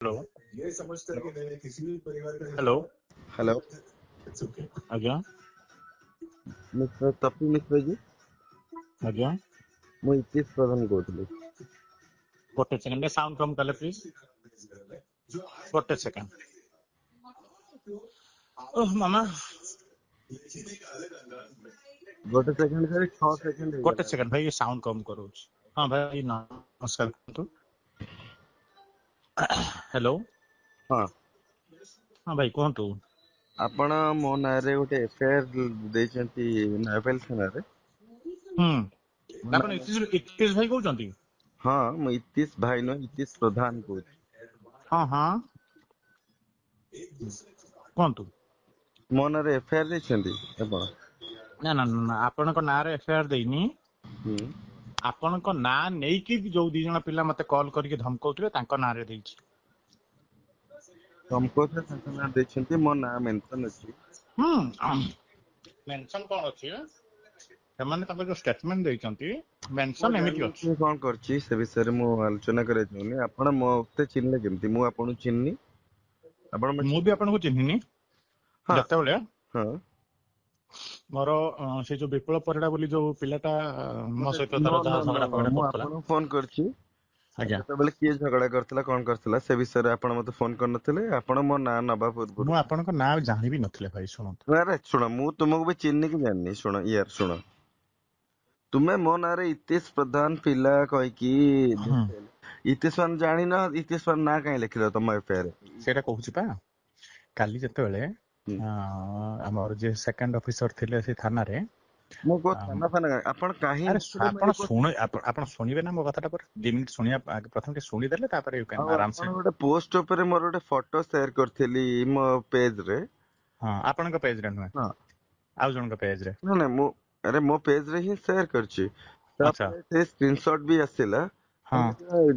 Hello. Hello. Hello आज्ञा mister तपी Mishra ji आज्ञा ମୁଁ ଇତିଶ ପ୍ରଧାନ କହୁଥିଲି। ଗୋଟେ ସେକେଣ୍ଡ ସାଉଣ୍ଡ କମ କଲେ ପ୍ଲିଜ। ଗୋଟେ ସେକେଣ୍ଡ। ଓହ ମାମା ଗୋଟେ ସେକେଣ୍ଡ ଛାଡି 6 ସେକେଣ୍ଡ ଗୋଟେ ହେଇଗଲା। ସେକେଣ୍ଡ ଭାଇ ସାଉଣ୍ଡ କମ କରୁଛି। ହଁ ଭାଇ ନମସ୍କାର କୁହନ୍ତୁ। हेलो। ହଁ हाँ भाई कुहतु। ଆପଣ ମୋ ନାଁରେ ଗୋଟେ ଏଫଆଇଆର ଦେଇଛନ୍ତି ନୟାପଲ୍ଲୀ ଥାନାରେ। ଆପଣ ଇତିଶ ଭାଇ କହୁଛନ୍ତି? ହଁ ମୁଁ ଇତିଶ ଭାଇ ନୁହେଁ ଇତିଶ ପ୍ରଧାନ କହୁଛି। ହଁ ହଁ କୁହନ୍ତୁ। ମୋ ନାଁରେ ଏଫଆଇଆର ଦେଇଛନ୍ତି ଆପଣ? ନା ନା ନା ଆପଣଙ୍କ ନାଁରେ ଏଫଆଇଆର ଦେଇନି। ହୁଁ ଆପଣଙ୍କ ନାଁ ନେଇକି ଯୋଉ ଦି ଜଣ ପିଲା ମତେ କଲ୍ କରିକି ଧମକଉଥିଲେ ତାଙ୍କ ନାଁରେ ଦେଇଛି। ତମକୋଥିଲେ ତାଙ୍କ ନାଁ ଦେଇଛନ୍ତି, ମୋ ନାଁ ମେନସନ ଅଛି। ମେନସନ କଣ ଅଛି? ସେମାନେ ତାଙ୍କ ଯୋଉ ଷ୍ଟେଟମେଣ୍ଟ ଦେଇଛନ୍ତି ମୁଁ ମେନସନ ଏମିତି ଜାଣିନି ଅଛି। କିଏ କଣ କରିଛି ସେ ବିଷୟରେ ମୁଁ ଆଲୋଚନା କରିବାକୁ ଚାହୁଁନି। ଆପଣ ମତେ ଚିହ୍ନିଲେ କେମିତି? ମୁଁ ଆପଣଙ୍କୁ ଚିହ୍ନିନି। ଆପଣ ମତେ ମୁଁ ବି ଆପଣଙ୍କୁ ଚିହ୍ନିନି। ହଁ ଯେତେବେଳେ ହଁ ମୋର ସେ ଯୋଉ ବିପ୍ଳବ ପରିଡା ବୋଲି ଯୋଉ ପିଲାଟା ମୋ ସହିତ नो ତାର नो ଯାହା नो ଝଗଡା नो ଫଗଡା ମୁଁ କରୁଥିଲା। ଆପଣଙ୍କୁ ଫୋନ କରିଛି ଆଜ୍ଞା ଯେତେବେଳେ କିଏ ଝଗଡା କରିଥିଲା କଣ କରିଥିଲା ସେ ବିଷୟରେ ଆପଣ ମତେ ଫୋନ କରିନଥିଲେ। ଆପଣ ମୋ ନାଁ ନବା ପୂର୍ବରୁ ମୁଁ ଆପଣଙ୍କ ନାଁ ଜାଣିବି ନଥିଲେ ଭାଇ। ଶୁଣନ୍ତୁ ଆରେ ଶୁଣ, ମୁଁ ତୁମକୁ ବି ଚିହ୍ନି କି ଜାଣିନି। ଶୁଣ ୟାର ଶୁଣ, ତୁମେ ମୋ ନାଁରେ ଇତିଶ ପ୍ରଧାନ ପିଲା କହିକି ଇତିଶ ମାନ ଜାଣିନ। ଇତିଶ ମାନ ନାଁ କାହିଁ ଲେଖିଲ ତମ ଏଫଆଇଆର? ସେଇଟା କହୁଛି ପା। କାଲି ଯେତେବେଳେ ଆମର ଯିଏ ସେକେଣ୍ଡ ଅଫିସର ଥିଲେ ସେ ଥାନାରେ, ମୁଁ କହୁ ଥାନା ଫାନା ଆପଣ କାହିଁ ଆରେ ମୁଁ ଆପଣ ଏଇ ଶୁଣ ଆପଣ ଶୁଣିବେ ନା ମୋ କଥାଟା ପରେ। 2 ମିନିଟ୍ ଶୁଣିବା ପ୍ରଥମେ ଟିକେ ଶୁଣିଦେଲେ ତାପରେ ଆଉ ଆରାମସେ। ଆପଣ ଗୋଟେ ପୋଷ୍ଟ ଉପରେ ମୋର ଗୋଟେ ଫଟୋ ସେୟାର କରିଥିଲି ମୋ ପେଜ ରେ। ହଁ ଆପଣଙ୍କ ପେଜରେ ନୁହେଁ, ହଁ ଆଉ ଜଣଙ୍କ ପେଜରେ। ନା ନା ମୁଁ ଆରେ ମୋ ପେଜ ରେ ହିଁ ସେୟାର କରିଛି। ଆଚ୍ଛା ତାପରେ ସେ ସ୍କ୍ରିନଶଟ ବି ଆସିଲା। ହଁ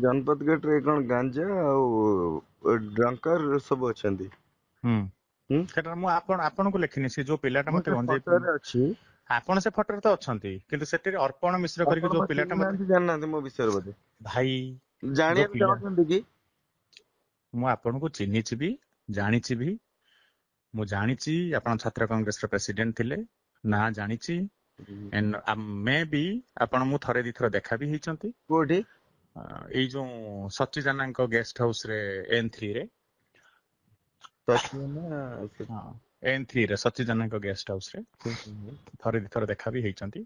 ଜନପଦ ଗେଟ ରେ କଣ ଗାଞ୍ଜା ଆଉ ଡ୍ରଙ୍କର ସବୁ ଅଛନ୍ତି। ହୁଁ ସେଟା ମୁଁ ଆପଣଙ୍କୁ ଲେଖିନି। ସେ ଯୋଉ ପିଲାଟା ମୁଁ ମତେ ସେ ଗଞ୍ଜେଇ, ଫଟୋରେ ଅଛି। ଆପଣ ସେ ଫଟୋରେ ତ ଅଛନ୍ତି କିନ୍ତୁ ସେଥିରେ ଅର୍ପଣ ମିଶ୍ର କରିକି ଆପଣ ଯୋଉ ମତେ ପିଲାଟା ମତେ, ଚିହ୍ନିନାହାନ୍ତି ଜାଣିନାହାନ୍ତି ମୋ ବିଷୟରେ ବୋଧେ ଭାଇ ଯୋଉ ଜାଣିବାକୁ ପିଲା, ଚାହୁଁଛନ୍ତି କି? ମୁଁ ଆପଣଙ୍କୁ ଚିହ୍ନିଛି ବି ଜାଣିଛି ବି। ମୁଁ ଜାଣିଛି ଆପଣ ଛାତ୍ର କଂଗ୍ରେସର ପ୍ରେସିଡେଣ୍ଟ ଥିଲେ, ନା ଜାଣିଛି। ମେ ବି ଆପଣ ମୁଁ ଥରେ ଦିଥର ଦେଖା ବି ହେଇଛନ୍ତି। କୋଉଠି? ଏଇ ଯୋଉ ସଚିଜାନାଙ୍କ ଗେଷ୍ଟ ହାଉସ ରେ N3 ରେ। N3 ରେ ସଚିଜାନାଙ୍କ ଗେଷ୍ଟ ହାଉସ ରେ ଥରେ ଦିଥର ଦେଖା ବି ହେଇଛନ୍ତି।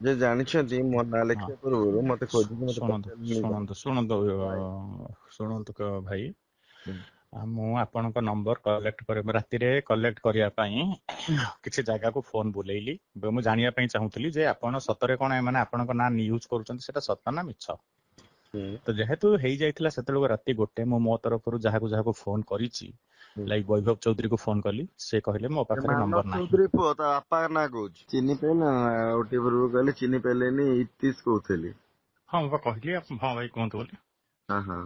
ଯେ ଜାଣିଛନ୍ତି ମୋ ନାଁ ହଁ ଲେଖିବା ପୂର୍ବରୁ ମତେ ଖୋଜିକି ମତେ ଶୁଣନ୍ତୁ ପଚାରିଲେନି କଣ? ଶୁଣନ୍ତୁ ଶୁଣନ୍ତୁ ଶୁଣନ୍ତୁ ଭାଇ। ମୁଁ ଆପଣଙ୍କ ନମ୍ବର ରାତିରେ କଲେକ୍ଟ କରିବା ପାଇଁ କିଛି ଜାଗାକୁ ଫୋନ ବୁଲେଇଲି। ମୁଁ ଜାଣିବା ପାଇଁ ଚାହୁଁଥିଲି ଯେ ଆପଣ ସତରେ କଣ ଏମାନେ ଆପଣଙ୍କ ନାଁ ୟୁଜ କରୁଛନ୍ତି, ସେଟା ସତ ନା ମିଛ। ତ ଯେହେତୁ ହେଇଯାଇଥିଲା ସେତେବେଳକୁ ରାତି 1, ମୁଁ ମୋ ତରଫରୁ ଯାହାକୁ ଫୋନ କରିଛି, ଲାଇକ ବୈଭବ ଚୌଧୁରୀ କୁ ଫୋନ କଲି। ସେ କହିଲେ ମୋ ପାଖରେ ମାନବ ନମ୍ବର ନାହିଁ। ଚୌଧୁରୀ ପୁଅ ତା ବାପା ନା କହୁଛି। ଚିହ୍ନି ପାଇଲ ନା? ଆଉ ଟିକେ ପୂର୍ବରୁ କହିଲେ ଚିହ୍ନି ପାଇଲେନି, ଇତିଶ କହୁଥିଲି। ହଁ ମୁଁ କହିଲି ହଁ ଭାଇ କୁହନ୍ତୁ ବୋଲି। ହଁ ହଁ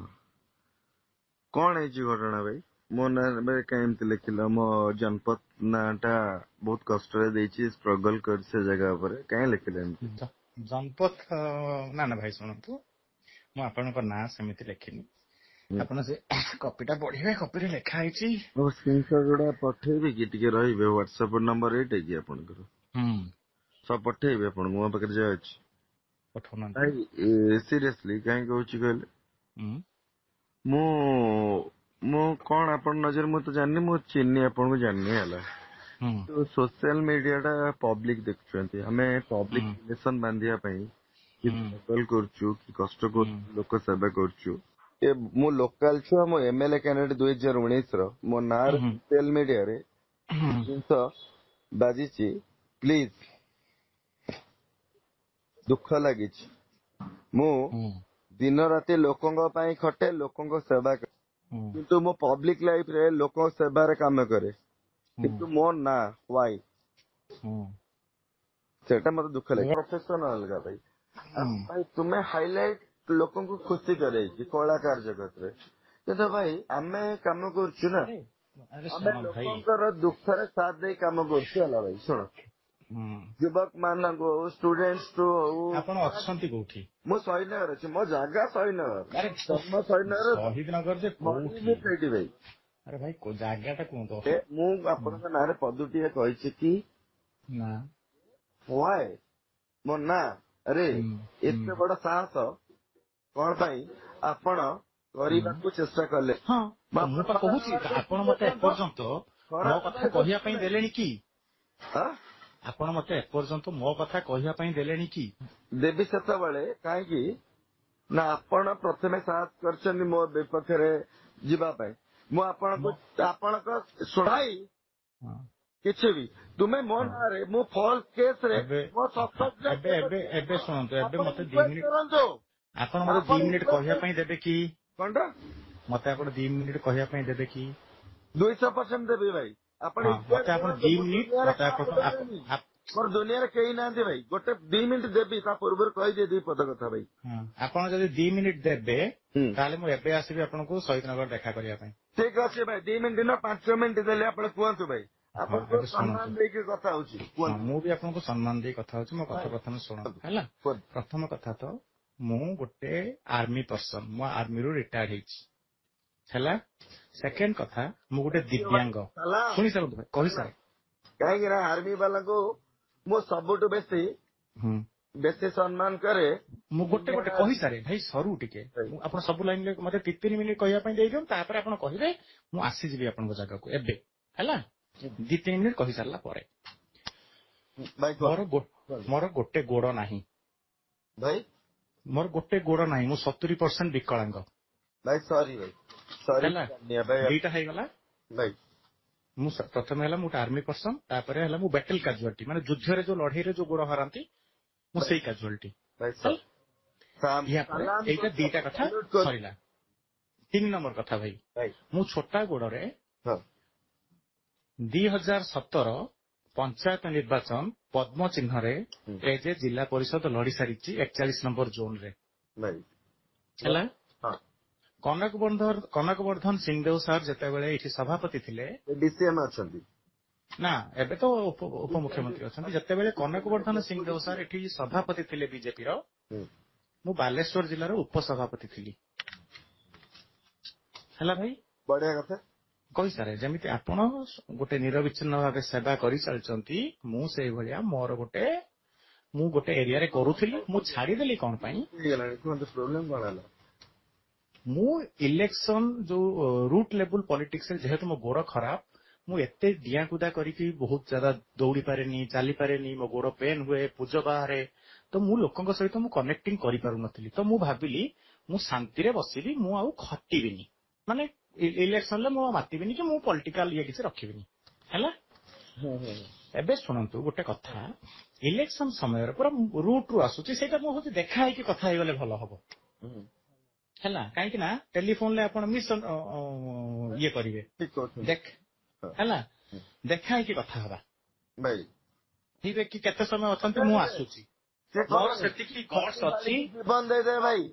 କଣ ହେଇଛି ଘଟଣା ଭାଇ? ମୋ ନାଁ କାହିଁ ଏମିତି ଲେଖିଲ? ମୋ ଜନପଥ ନାଁ ଟା ବହୁତ କଷ୍ଟରେ ଦେଇଛି, ଷ୍ଟ୍ରଗଲ କରିଛି ସେ ଜାଗା ଉପରେ, କାହିଁ ଲେଖିଲେ ଏମିତି? ଜନପଥ ନା ନା ଭାଇ ଶୁଣନ୍ତୁ, ମୁଁ ଆପଣଙ୍କ ନାଁ ସେମିତି ଲେଖିନି। ଆପଣ ସେ କପିଟା ପଢିବେ, କପିରେ ଲେଖା ହେଇଛି। ମୋ ସ୍କ୍ରିନଶଟ ଗୁଡା ପଠେଇବି କି? ଟିକେ ରହିବେ। ହ୍ୱାଟ୍ସଆପ ନମ୍ବର ଏଇଟା କି ଆପଣଙ୍କର? ସବୁ ପଠେଇବି ଆପଣଙ୍କୁ, ମୋ ପାଖରେ ଯାହା ଅଛି। ପଠଉନାହାନ୍ତି। ଭାଇ ସିରିୟସଲି କାହିଁ କହୁଛି କହିଲେ, ମୁଁ କଣ ଆପଣଙ୍କ ନଜର ମୁଁ ତ ଜାଣିନି, ମୁଁ ଚିହ୍ନି ଆପଣଙ୍କୁ ଜାଣିନି ହେଲା। ସୋସିଆଲ ମିଡିଆ ଟା ପବ୍ଲିକ ଦେଖୁଛନ୍ତି। ଆମେ ପବ୍ଲିକ ରିଲେସନ ବାନ୍ଧିବା ପାଇଁ କି ଷ୍ଟ୍ରଗଲ କରୁଛୁ, କି କଷ୍ଟ କରୁଛୁ, ଲୋକ ସେବା କରୁଛୁ। ମୁଁ ଲୋକାଲ ଛୁଆ, ମୋ MLA କ୍ୟାଣ୍ଡିଡେଟ 2019 ର। ମୋ ନାଁରେ ସୋସିଆଲ ମିଡିଆରେ ଜିନିଷ ବାଜିଛି। ପ୍ଲିଜ, ଦୁଃଖ ଲାଗିଛି। ମୁଁ ଦିନ ରାତି ଲୋକଙ୍କ ପାଇଁ ଖଟେ, ଲୋକଙ୍କ ସେବା କରେ, କିନ୍ତୁ ମୋ ପବ୍ଲିକ ଲାଇଫ ରେ ଲୋକଙ୍କ ସେବାରେ କାମ କରେ, କିନ୍ତୁ ମୋ ନା ୱାଇ ସେଟା ମତେ ଦୁଃଖ ଲାଗେ। ପ୍ରଫେସନ ଅଲଗା ଭାଇ। ଭାଇ ତୁମେ ହାଇଲାଇଟ ଲୋକଙ୍କୁ ଖୁସି କରେଇଛି କଳାକାର ଜଗତରେ, କିନ୍ତୁ ଭାଇ ଆମେ କାମ କରୁଛୁ ନା, ଆମେ ଲୋକଙ୍କର ଦୁଃଖରେ ସାଥ ଦେଇ କାମ କରୁଛୁ ହେଲା ଭାଇ। ଶୁଣ, ଯୁବକ ମାନଙ୍କୁ ଷ୍ଟୁଡେଣ୍ଟସ୍ ଟୁ ଆପଣ ଅଛନ୍ତି କୋଉଠି? ମୁଁ ଶହୀଦନଗର ଅଛି, ମୋ ଜାଗା ଶହୀଦନଗର, ଜନ୍ମ ଶହୀଦନଗର, ଶହୀଦନଗର ଯେ କୋଉଠି? ସେଇଠି ଭାଇ। ଆରେ ଭାଇ ଜାଗା ଟା କୁହନ୍ତୁ। ମୁଁ ଆପଣଙ୍କ ନାଁରେ ପଦୁଟିଏ କହିଛି କି ନା? ୱାଏ ମୋ ନା? ଆରେ ଏତେ ବଡ ସାହସ କଣ ପାଇଁ ଆପଣ କରିବାକୁ ଚେଷ୍ଟା କଲେ? ହଁ ମୁଁ ପା କହୁଛି, ଆପଣ ମତେ ଏପର୍ଯ୍ୟନ୍ତ ମୋ କଥା କହିବା ପାଇଁ ଦେଲେଣି କି? ଆପଣ ମତେ ଏପର୍ଯ୍ୟନ୍ତ ମୋ କଥା କହିବା ପାଇଁ ଦେଲେଣି କି? ଦେବି ସେତେବେଳେ, କାହିଁକି ନା ଆପଣ ପ୍ରଥମେ ସାହସ କରିଛନ୍ତି ମୋ ବିପକ୍ଷରେ ଯିବା ପାଇଁ। ମୁଁ ଆପଣଙ୍କ ଶୁଣାଇ କିଛି ବି ତୁମେ ମୋ ନାଁରେ ମୁଁ ଫଲ୍ସ କେସରେ ମୋ ଏବେ ଶୁଣନ୍ତୁ, ଏବେ ମତେ 2 ମିନିଟ୍ ଆପଣ ମତେ 2 ମିନିଟ୍ କହିବା ପାଇଁ ଦେବେ କି? କଣଟା ମତେ ଆପଣ 2 ମିନିଟ୍ କହିବା ପାଇଁ ଦେବେ କି? 200% ଦେବି ଭାଇ। ଆପଣ ମତେ ଆପଣ 2 ମିନିଟ୍ ମୋର ଦୁନିଆରେ କେହି ନାହାନ୍ତି ଭାଇ। ଗୋଟେ 2 ମିନିଟ୍ ଦେବି, ତା ପୂର୍ବରୁ କହିଦିଏ 2 ପଦ କଥା ଭାଇ। ଆପଣ ଯଦି 2 ମିନିଟ୍ ଦେବେ ତାହେଲେ ମୁଁ ଏବେ ଆସିବି ଆପଣଙ୍କୁ ଶହୀଦନଗର ଦେଖା କରିବା ପାଇଁ। ଠିକ ଅଛି ଭାଇ, 2 ମିନିଟ୍ ନା 5 ମିନିଟ୍ ଦେଲେ ଆପଣ କୁହନ୍ତୁ ଭାଇ। ଆପଣଙ୍କୁ ସମ୍ମାନ ଦେଇକି କଥା ହଉଛି। ମୁଁ ବି ଆପଣଙ୍କୁ ସମ୍ମାନ ଦେଇ କଥା ହଉଛି। ମୋ କଥା ପ୍ରଥମେ ଶୁଣନ୍ତୁ ହେଲା। ପ୍ରଥମ କଥା ତ ମୁଁ ଗୋଟେ ଆର୍ମି ପର୍ସନ, ମୁଁ ଆର୍ମିରୁ ରିଟାୟାର୍ଡ ହେଇଛି ହେଲା। ସେକେଣ୍ଡ କଥା, ମୁଁ ଗୋଟେ ଦିବ୍ୟାଙ୍ଗ। ଶୁଣି ସାରନ୍ତୁ ଭାଇ, କହି ସାରେ। କାହିଁକି ନା ଆର୍ମି ବାଲାଙ୍କୁ ମୁଁ ସବୁଠୁ ବେଶୀ ସମ୍ମାନ କରେ। ମୁଁ ଗୋଟେ କହିସାରେ ଭାଇ, ସରୁ ଟିକେ। ଆପଣ ସବୁ ଲାଇନରେ ମତେ 3 ମିନିଟ୍ କହିବା ପାଇଁ ଦେଇଦିଅନ୍ତୁ, ତାପରେ ଆପଣ କହିବେ, ମୁଁ ଆସିଯିବି ଆପଣଙ୍କ ଜାଗାକୁ ଏବେ ହେଲା। 2-3 ମିନିଟ୍ କହିସାରିଲା ପରେ ମୋର ଗୋଟେ ଗୋଡ ନାହିଁ ଭାଇ, ମୋର ଗୋଟେ ଗୋଡ ନାହିଁ। ମୁଁ 70% ବିକଳାଙ୍ଗ ଭାଇ। ସରି ଭାଇ, ସରି ହେଲା। ଦିଟା ହେଇଗଲା ଭାଇ। ମୁଁ ପ୍ରଥମେ ହେଲା ମୁଁ ଗୋଟେ ଆର୍ମି ପର୍ସନ, ତାପରେ ହେଲା ମୁଁ ବ୍ୟାଟେଲ କାଜୁଆଲିଟି, ମାନେ ଯୁଦ୍ଧରେ ଯୋଉ ଲଢେଇରେ ଯୋଉ ଗୋଡ ହରାନ୍ତି, ମୁଁ ସେଇ କାଜୁଆଲିଟି। ଏଇଟା 2ଟା କଥା ସରିଲା। 3 ନମ୍ବର କଥା ଭାଇ, ମୁଁ ଛୋଟା ଗୋଡରେ 2017 ପଞ୍ଚାୟତ ନିର୍ବାଚନ ପଦ୍ମ ଚିହ୍ନରେ ଏଜ ଜିଲ୍ଲା ପରିଷଦ ଲଢି ସାରିଛି 41 ନମ୍ବର ଜୋନରେ ହେଲା। କନକବର୍ଦ୍ଧନ ସିଂହଦେଓ ସାର୍ ଯେତେବେଳେ ଏଠି ସଭାପତି ଥିଲେ, ଡିସିଏମ୍ ଅଛନ୍ତି ନା ଏବେ ତ ଉପମୁଖ୍ୟମନ୍ତ୍ରୀ ଅଛନ୍ତି। ଯେତେବେଳେ କନକବର୍ଦ୍ଧନ ସିଂହଦେଓ ସାର୍ ଏଠି ସଭାପତି ଥିଲେ ବିଜେପିର, ମୁଁ ବାଲେଶ୍ୱର ଜିଲ୍ଲାର ଉପସଭାପତି ଥିଲି ହେଲା ଭାଇ। ବଢିଆ କଥା କହିସାରେ। ଯେମିତି ଆପଣ ଗୋଟେ ନିରବିଚ୍ଛିନ୍ନ ଭାବେ ସେବା କରିଚାଲିଛନ୍ତି, ମୁଁ ସେଇଭଳିଆ ମୁଁ ଗୋଟେ ଏରିଆରେ କରୁଥିଲି। ମୁଁ ଛାଡିଦେଲି କଣ ପାଇଁ? ପ୍ରୋବ୍ଲେମ କଣ ହେଲା? ମୁଁ ଇଲେକ୍ସନ ଯୋଉ ରୁଟ୍ ଲେବୁଲ ପଲିଟିକ୍ସରେ ଯେହେତୁ ମୋ ଗୋଡ ଖରାପ, ମୁଁ ଏତେ ଡିଆଁକୁଦା କରିକି ବହୁତ ଜାଗା ଦୌଡି ପାରେନି, ଚାଲିପାରେନି, ମୋ ଗୋଡ ପେନ୍ ହୁଏ, ପୂଜ ବାହାରେ। ତ ମୁଁ ଲୋକଙ୍କ ସହିତ ମୁଁ କନେକ୍ଟିଂ କରିପାରୁନଥିଲି। ତ ମୁଁ ଭାବିଲି ମୁଁ ଶାନ୍ତିରେ ବସିବି, ମୁଁ ଆଉ ଖଟିବିନି, ମାନେ ଇଲେକ୍ସନରେ ମୁଁ ମାତିବିନି କି ମୁଁ ପଲିଟିକାଲ କିଛି ରଖିବିନି ହେଲା। ଏବେ ଶୁଣନ୍ତୁ ଗୋଟେ କଥା, ଇଲେକ୍ସନ ସମୟରେ ପୁରା ରୁଟ୍ ରୁ ଆସୁଛି, ସେଇଟା ମୁଁ ହଉଛି ଦେଖା ହେଇକି କଥା ହେଇଗଲେ ଭଲ ହବ ହେଲା। କାହିଁକି ନା ଟେଲିଫୋନରେ ଆପଣ ଇଏ କରିବେ, ହେଲା। ଦେଖା ହେଇକି କଥା ହବା ଭାଇ। ଠିକ କି କେତେ ସମୟ ଅଛନ୍ତି? ମୁଁ ଆସୁଛି। ମୋର ସେତିକି ଗଟ୍ସ ଅଛି, ଜୀବନ ଦେଇଦେବେ ଭାଇ।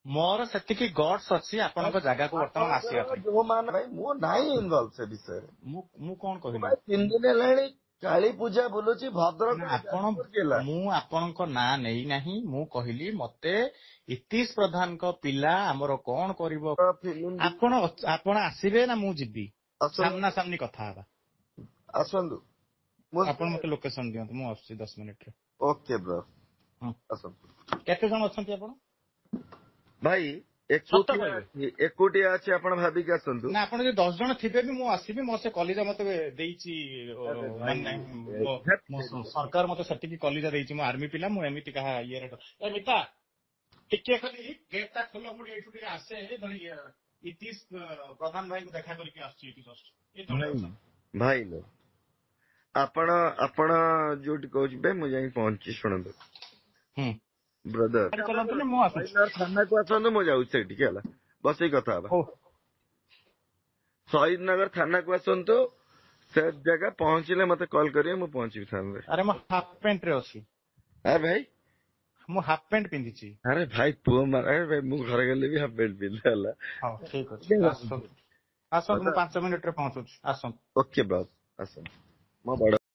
ମୋର ସେତିକି ଗଟ୍ସ ଅଛି ଆପଣଙ୍କ ଜାଗାକୁ ବର୍ତ୍ତମାନ ଆସିବା ପାଇଁ। ଭାଇ ମୁଁ ନାହିଁ ଇନଭଲ୍ଭ ସେ ବିଷୟରେ। ମୁଁ କଣ କହିଲି? 3 ଦିନ ହେଲାଣି କାଳୀ ପୂଜା ବୁଲୁଛି ଭଦ୍ରକ। ମୁଁ ଆପଣଙ୍କ ନାଁ ନେଇନାହିଁ। ମୁଁ କହିଲି ମତେ ଇତୀଶ ପ୍ରଧାନଙ୍କ ପିଲା ଆମର କଣ କରିବ, ଆପଣ ଆସିବେ ନା ମୁଁ ଯିବି? ସାମ୍ନା ସାମ୍ନି କଥା ହବା। ଆସନ୍ତୁ, ଆପଣ ମତେ ଲୋକେସନ ଦିଅନ୍ତୁ, ମୁଁ ଆସୁଛି 10 ମିନିଟରେ। ଓକେ ବ୍ରୋ, ଆସନ୍ତୁ। କେତେ ଜଣ ଅଛନ୍ତି ଆପଣ? ଭାଇ ଏକୁଟିଆ ଅଛି, ଆପଣ ଭାବିକି ଆସନ୍ତୁ। ନା ଆପଣ ଯଦି 10 ଜଣ ଥିବେ ବି ମୁଁ ଆସିବି। ମୋ ସେ କଲିଜା ମତେ ଦେଇଛି, ସରକାର ମତେ ସେତିକି କଲିଜା ଦେଇଛି। ମୁଁ ଆର୍ମି ପିଲା, ମୁଁ ଏମିତି କାହା ଇଏରେ ମିତା ଟିକେ ଖାଲି ଗେଟ୍ ଟା ଖୋଲ, ମୁଁ ଏଇଠୁ ଟିକେ ଆସେ, ଇତୀଶ ପ୍ରଧାନ ଭାଇଙ୍କୁ ଦେଖା କରିକି ଆସୁଛି ଏଠି ଜଷ୍ଟ। ଭାଇ ଆପଣ ଯୋଉଠି କହୁଛିବେ ମୁଁ ଯାଇକି ପହଞ୍ଚି, ଶୁଣନ୍ତୁ ବ୍ରଦର, ଥାନାକୁ ଆସନ୍ତୁ, ମୁଁ ଯାଉଛି ସେଇଠିକି ହେଲା, ବସିକି କଥା ହବା। ଶହୀଦନଗର ଥାନାକୁ ଆସନ୍ତୁ, ସେ ଜାଗା ପହଞ୍ଚିଲେ ମତେ କଲ୍ କରିବେ, ମୁଁ ପହଞ୍ଚିବି ଥାନାରେ। ଆରେ ମୁଁ ହାଫ ପ୍ୟାଣ୍ଟ ରେ ଅଛି। ଆରେ ଭାଇ ମୁଁ ହାଫ ପ୍ୟାଣ୍ଟ ପିନ୍ଧିଛି। ଆରେ ଭାଇ ପୁଅ ଆରେ ଭାଇ ମୁଁ ଘରେ ଗଲେ ବି ହାଫ ପ୍ୟାଣ୍ଟ ପିନ୍ଧେ ହେଲା। ହଉ ଠିକ ଅଛି, ଆସନ୍ତୁ, ମୁଁ 5 ମିନିଟରେ ପହଞ୍ଚୁଛି, ଆସନ୍ତୁ। ଓକେ ବାବୁ, ଆସନ୍ତୁ। ମୋ ବଡ